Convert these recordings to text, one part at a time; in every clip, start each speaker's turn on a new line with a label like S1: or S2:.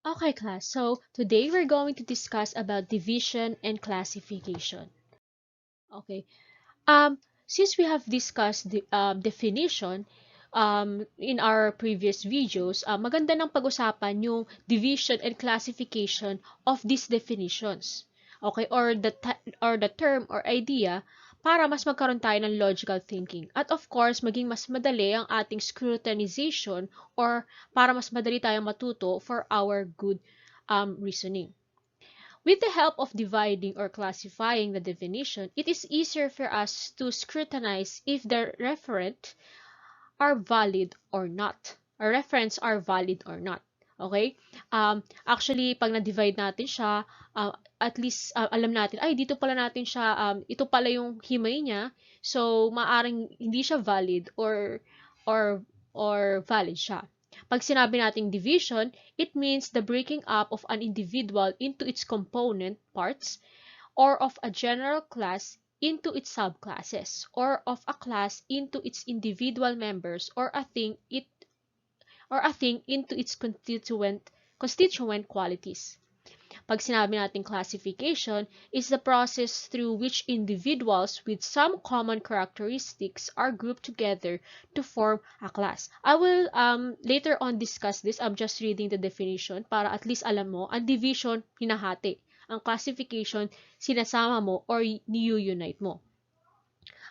S1: Okay, class. So today we're going to discuss about division and classification. Okay. Since we have discussed the definition in our previous videos, maganda nang pag-usapan yung division and classification of these definitions. Okay, or the term or idea para mas magkaroon tayo ng logical thinking. At of course, maging mas madali ang ating scrutinization or para mas madali tayong matuto for our good reasoning. With the help of dividing or classifying the definition, it is easier for us to scrutinize if the referent are valid or not. Or reference are valid or not. Okay? Actually, pag na-divide natin siya, at least alam natin, ay, dito pala natin siya, ito pala yung himay niya. So, maaring hindi siya valid or, or valid siya. Pag sinabi nating division, it means the breaking up of an individual into its component parts or of a general class into its subclasses, or of a class into its individual members, or a thing into its constituent qualities. Pag sinabi natin classification is the process through which individuals with some common characteristics are grouped together to form a class. I will later on discuss this. I'm just reading the definition para at least alam mo, ang division, hinahati. Ang classification, sinasama mo or ni-unite mo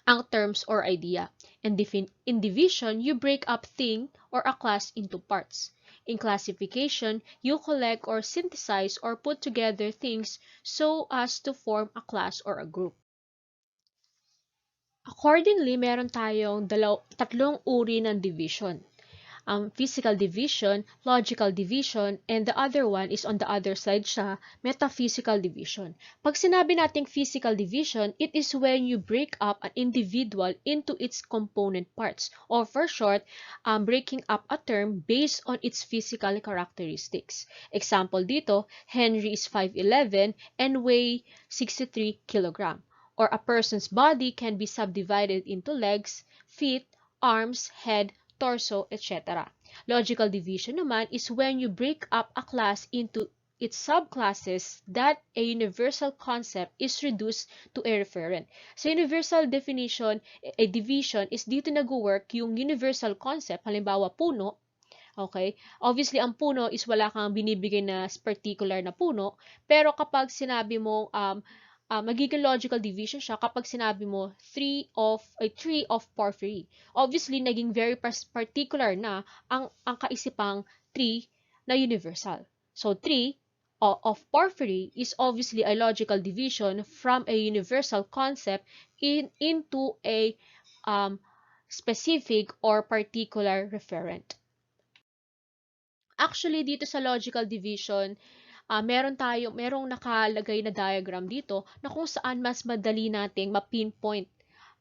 S1: ang terms or idea. And in division, you break up thing or a class into parts. In classification, you collect or synthesize or put together things so as to form a class or a group. Accordingly, meron tayong tatlong uri ng division. Physical division, logical division, and the other one is on the other side siya, metaphysical division. Pag sinabi nating physical division, it is when you break up an individual into its component parts, or for short, breaking up a term based on its physical characteristics. Example dito, Henry is 5'11 and weigh 63 kilogram. Or a person's body can be subdivided into legs, feet, arms, head, torso, etc. Logical division naman is when you break up a class into its subclasses that a universal concept is reduced to a referent. Sa universal definition, a division is dito nag-work yung universal concept, halimbawa puno, okay? Obviously, ang puno is wala kang binibigay na particular na puno, pero kapag sinabi mo magiging logical division siya kapag sinabi mo tree of porphyry. Obviously, naging very particular na ang kaisipang tree na universal. So, tree of porphyry is obviously a logical division from a universal concept into a specific or particular referent. Actually, dito sa logical division, merong nakalagay na diagram dito na kung saan mas madali nating ma-pinpoint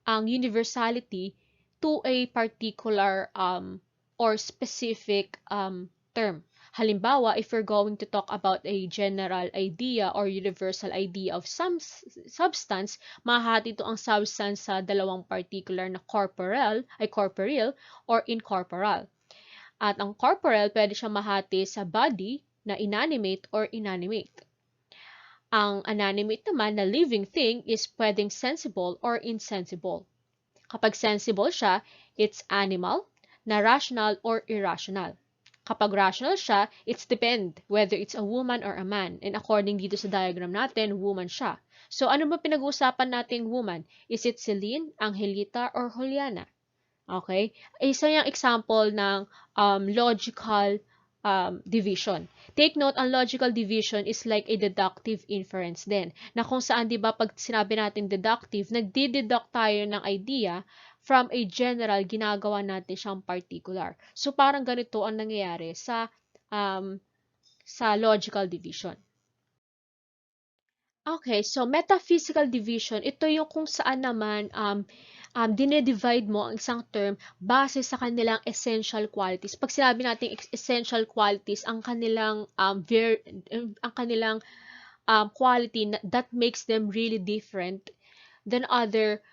S1: ang universality to a particular or specific term. Halimbawa, if we're going to talk about a general idea or universal idea of some substance, mahati ito ang substance sa dalawang particular na corporeal or incorporeal. At ang corporeal, pwede siya mahati sa body na inanimate or inanimate. Ang inanimate naman na living thing is pwedeng sensible or insensible. Kapag sensible siya, it's animal, na rational or irrational. Kapag rational siya, it's depend whether it's a woman or a man. And according dito sa diagram natin, woman siya. So ano ba pinag-uusapan nating woman? Is it Celine, Angelita, or Juliana? Okay? Isa yung example ng logical division. Take note, ang logical division is like a deductive inference din. Na kung saan, di ba, pag sinabi natin deductive, nagdi-deduct tayo ng idea from a general, ginagawa natin siyang particular. So, parang ganito ang nangyayari sa logical division. Okay, so metaphysical division, ito yung kung saan naman dinedivide mo ang isang term base sa kanilang essential qualities. Pag sinabi natin essential qualities, ang kanilang quality that makes them really different than other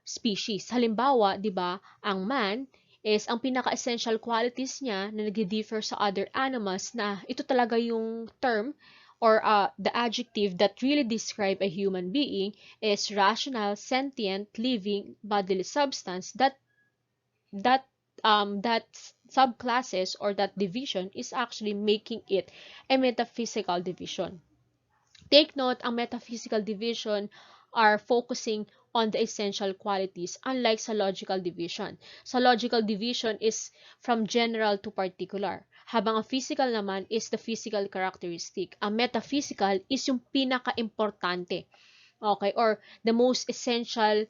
S1: species. Halimbawa, 'di ba, ang man is ang pinaka-essential qualities niya na nag-differ sa other animals na ito talaga yung term or the adjective that really describe a human being is rational, sentient, living, bodily substance that that subclasses or that division is actually making it a metaphysical division. Take note, ang metaphysical division are focusing on the essential qualities, unlike sa logical division. Sa logical division is from general to particular, habang ang physical naman is the physical characteristic. Ang metaphysical is yung pinaka-importante, okay, or the most essential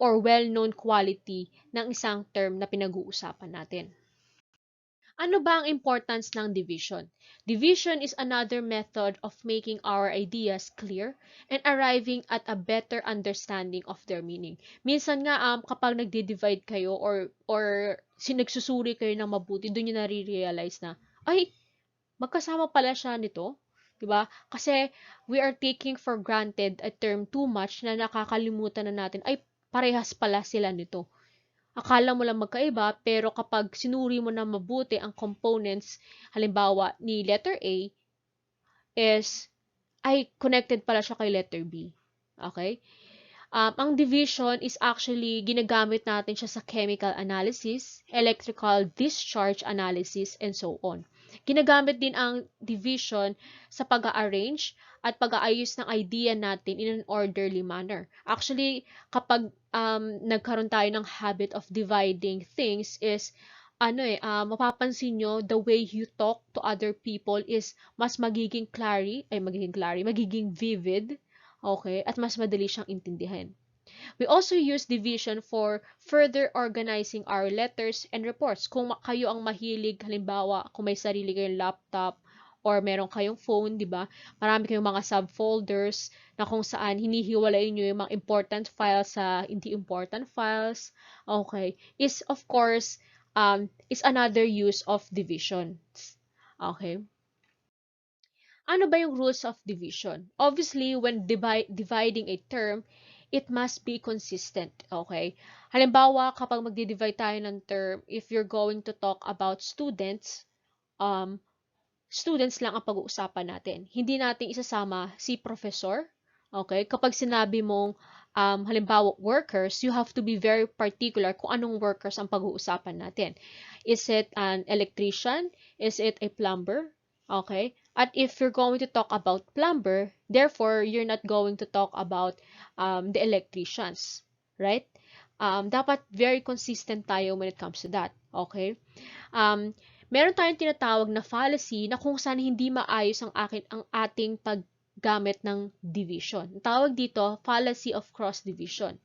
S1: or well-known quality ng isang term na pinag-uusapan natin. Ano ba ang importance ng division? Division is another method of making our ideas clear and arriving at a better understanding of their meaning. Minsan nga kapag nagdi-divide kayo or sinagsusuri kayo ng mabuti, doon niyo nare-realize na ay magkasama pala siya nito, 'di ba? Kasi we are taking for granted a term too much na nakakalimutan na natin ay parehas pala sila nito. Akala mo lang magkaiba, pero kapag sinuri mo na mabuti ang components, halimbawa ni letter A, is, ay, connected pala siya kay letter B. Okay? Ang division is actually ginagamit natin siya sa chemical analysis, electrical discharge analysis, and so on. Ginagamit din ang division sa pag-arrange at pag-aayos ng idea natin in an orderly manner. Actually, kapag nagkaroon tayo ng habit of dividing things is mapapansin nyo, the way you talk to other people is mas magiging magiging vivid, okay, at mas madali siyang intindihan. We also use division for further organizing our letters and reports. Kung kayo ang mahilig, halimbawa, kung may sarili kayong laptop or meron kayong phone, di ba? Marami kayong mga subfolders na kung saan hinihiwalay nyo yung mga important files sa hindi important files. Okay. Is of course, is another use of division. Okay. Ano ba yung rules of division? Obviously, when dividing a term, it must be consistent, okay? Halimbawa, kapag magdi-divide tayo ng term, if you're going to talk about students, students lang ang pag-uusapan natin. Hindi natin isasama si professor, okay? Kapag sinabi mong, halimbawa, workers, you have to be very particular kung anong workers ang pag-uusapan natin. Is it an electrician? Is it a plumber? Okay? At if you're going to talk about plumber, therefore, you're not going to talk about the electricians. Right? Dapat very consistent tayo when it comes to that. Okay? Meron tayong tinatawag na fallacy na kung saan hindi maayos ang ating paggamit ng division. Ang tawag dito, fallacy of cross division.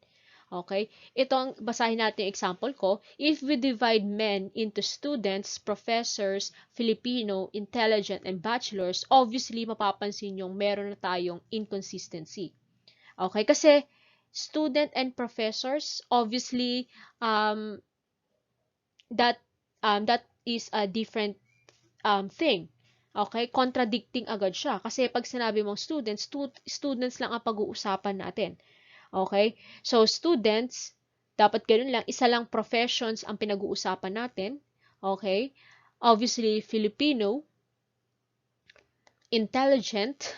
S1: Okay? Ito ang basahin natin yung example ko. If we divide men into students, professors, Filipino, intelligent, and bachelors, obviously mapapansin yung meron na tayong inconsistency. Okay? Kasi student and professors, obviously, that is a different thing. Okay? Contradicting agad siya. Kasi pag sinabi mong students, students lang ang pag-uusapan natin. Okay? So, students, dapat ganun lang. Isa lang professions ang pinag-uusapan natin. Okay? Obviously, Filipino, intelligent.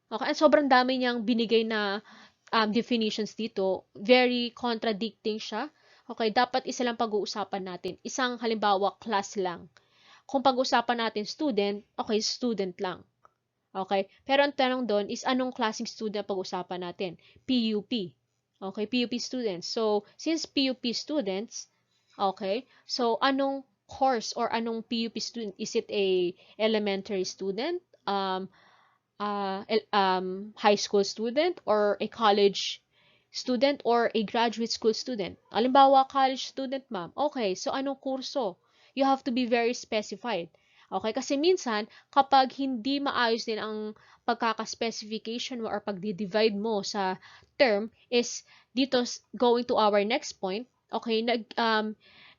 S1: Okay? And sobrang dami niyang binigay na definitions dito. Very contradicting siya. Okay? Dapat isa lang pag-uusapan natin. Isang halimbawa, class lang. Kung pag-uusapan natin student, okay, student lang. Okay? Pero ang tanong doon is anong klaseng student pag-usapan natin? PUP. Okay? PUP students. So, since PUP students, okay, so anong course or anong PUP student? Is it a elementary student, high school student, or a college student, or a graduate school student? Halimbawa, college student, ma'am. Okay, so anong kurso? You have to be very specified. Okay? Kasi minsan, kapag hindi maayos din ang pagkaka-specification mo or pagdi-divide mo sa term, is dito going to our next point, okay,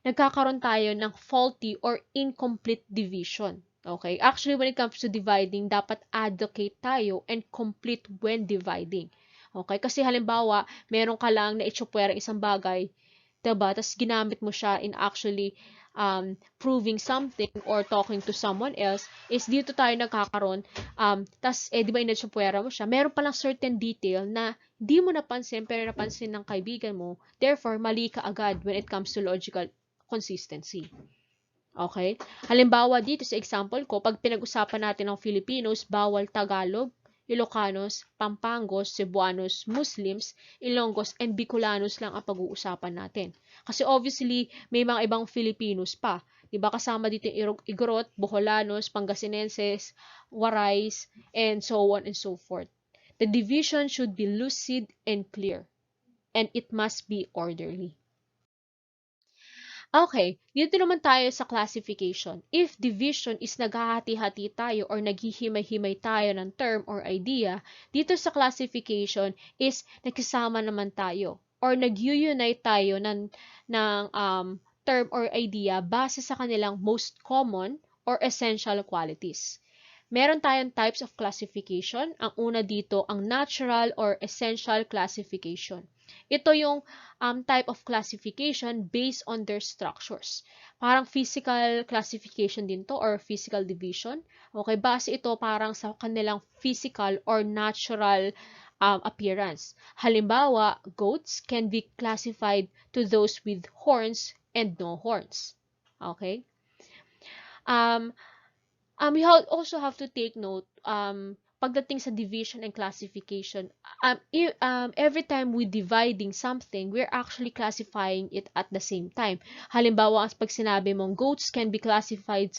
S1: nagkakaroon tayo ng faulty or incomplete division. Okay? Actually, when it comes to dividing, dapat adequate tayo and complete when dividing. Okay? Kasi halimbawa, meron ka lang na itsupwera isang bagay, Diba? Tas ginamit mo siya in actually proving something or talking to someone else, is dito tayo nagkakaroon, tas, di ba inatsupwera mo siya, meron palang certain detail na di mo napansin, pero napansin ng kaibigan mo, therefore, mali ka agad when it comes to logical consistency. Okay? Halimbawa dito sa example ko, pag pinag-usapan natin ng Filipinos, bawal Tagalog, Ilocanos, Pampangos, Cebuanos, Muslims, Ilonggos, and Bicolanos lang ang pag-uusapan natin. Kasi obviously, may mga ibang Filipinos pa. Diba? Kasama dito yung Igorot, Bocolanos, Pangasinenses, Warais, and so on and so forth. The division should be lucid and clear, and it must be orderly. Okay, dito naman tayo sa classification. If division is naghahati-hati tayo or naghihimay-himay tayo ng term or idea, dito sa classification is nagsasama naman tayo or nag-unite tayo ng term or idea base sa kanilang most common or essential qualities. Meron tayong types of classification. Ang una dito, ang natural or essential classification. Ito yung type of classification based on their structures. Parang physical classification din to or physical division. Okay, base ito parang sa kanilang physical or natural appearance. Halimbawa, goats can be classified to those with horns and no horns. Okay? We also have to take note, pagdating sa division and classification, every time we dividing something, we're actually classifying it at the same time. Halimbawa, pag sinabi mong goats can be classified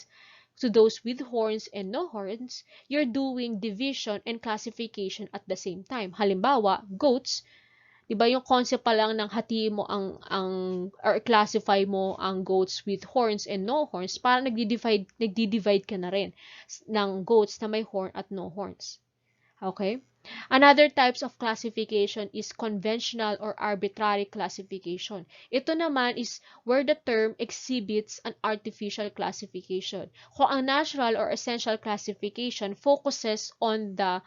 S1: to those with horns and no horns, you're doing division and classification at the same time. Halimbawa, goats, diba yung concept pa lang ng hati mo or classify mo ang goats with horns and no horns, parang nagdi-divide ka na rin ng goats na may horn at no horns. Okay? Another types of classification is conventional or arbitrary classification. Ito naman is where the term exhibits an artificial classification. Kung ang natural or essential classification focuses on the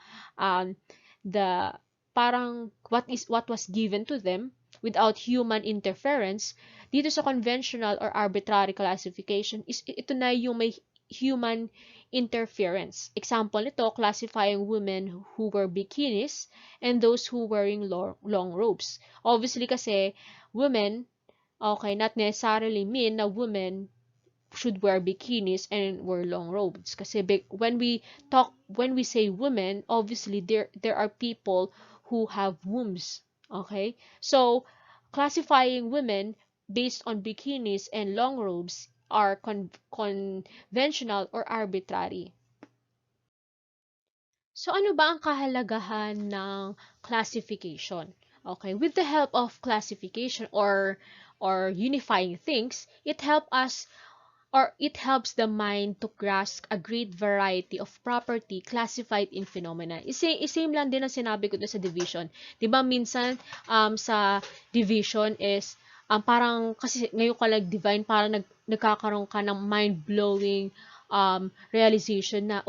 S1: parang what was given to them without human interference, dito sa conventional or arbitrary classification is ito na yung may human interference. Example nito, classifying women who wear bikinis and those who wearing long robes. Obviously kasi women, okay, not necessarily mean na women should wear bikinis and wear long robes. Kasi when we say women, obviously there are people who have wombs. Okay? So, classifying women based on bikinis and long robes are conventional or arbitrary. So, ano ba ang kahalagahan ng classification? Okay, with the help of classification or unifying things, it helps the mind to grasp a great variety of property classified in phenomena. Same lang din ang sinabi ko doon sa division. 'Di ba minsan sa division is parang kasi ngayon ka divine parang nagkakaroon ka ng mind-blowing realization na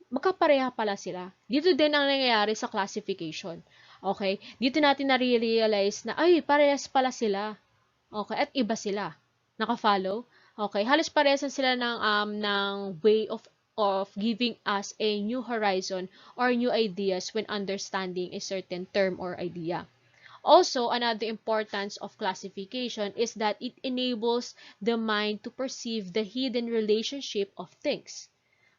S1: magkapareha pala sila. Dito din ang nangyayari sa classification. Okay? Dito natin na-realize na parehas pala sila. Okay? At iba sila. Naka-follow? Okay, halos paresan sila ng way of giving us a new horizon or new ideas when understanding a certain term or idea. Also, another importance of classification is that it enables the mind to perceive the hidden relationship of things.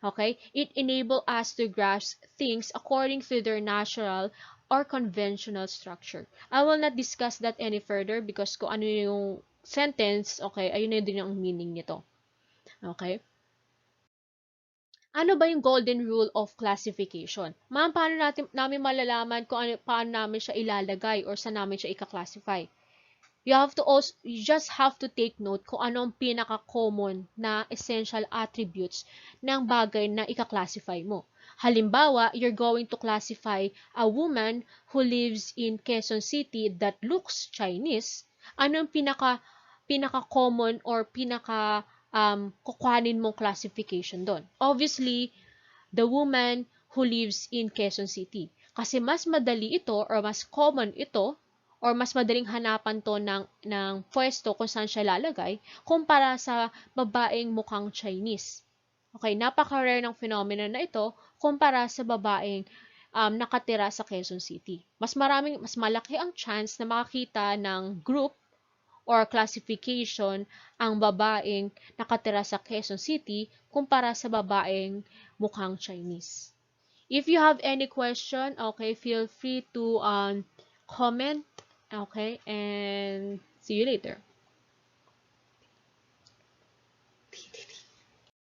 S1: Okay? It enables us to grasp things according to their natural or conventional structure. I will not discuss that any further because kung ano yung sentence, okay, ayun na din ang meaning nito. Okay? Ano ba yung golden rule of classification? Ma'am, paano namin malalaman kung paano namin siya ilalagay or saan namin siya i-classify? You just have to take note kung ano ang pinaka-common na essential attributes ng bagay na i-classify mo. Halimbawa, you're going to classify a woman who lives in Quezon City that looks Chinese. Ano ang pinaka-common or kukuhanin mong classification doon? Obviously, the woman who lives in Quezon City. Kasi mas madali ito or mas common ito or mas madaling hanapan to ng pwesto kung saan siya lalagay kumpara sa babaeng mukhang Chinese. Okay, napaka-rare ng phenomenon na ito kumpara sa babaeng nakatira sa Quezon City. Mas malaki ang chance na makakita ng group or classification ang babaeng nakatira sa Quezon City kumpara sa babaeng mukhang Chinese. If you have any question, okay, feel free to comment, okay, and see you later.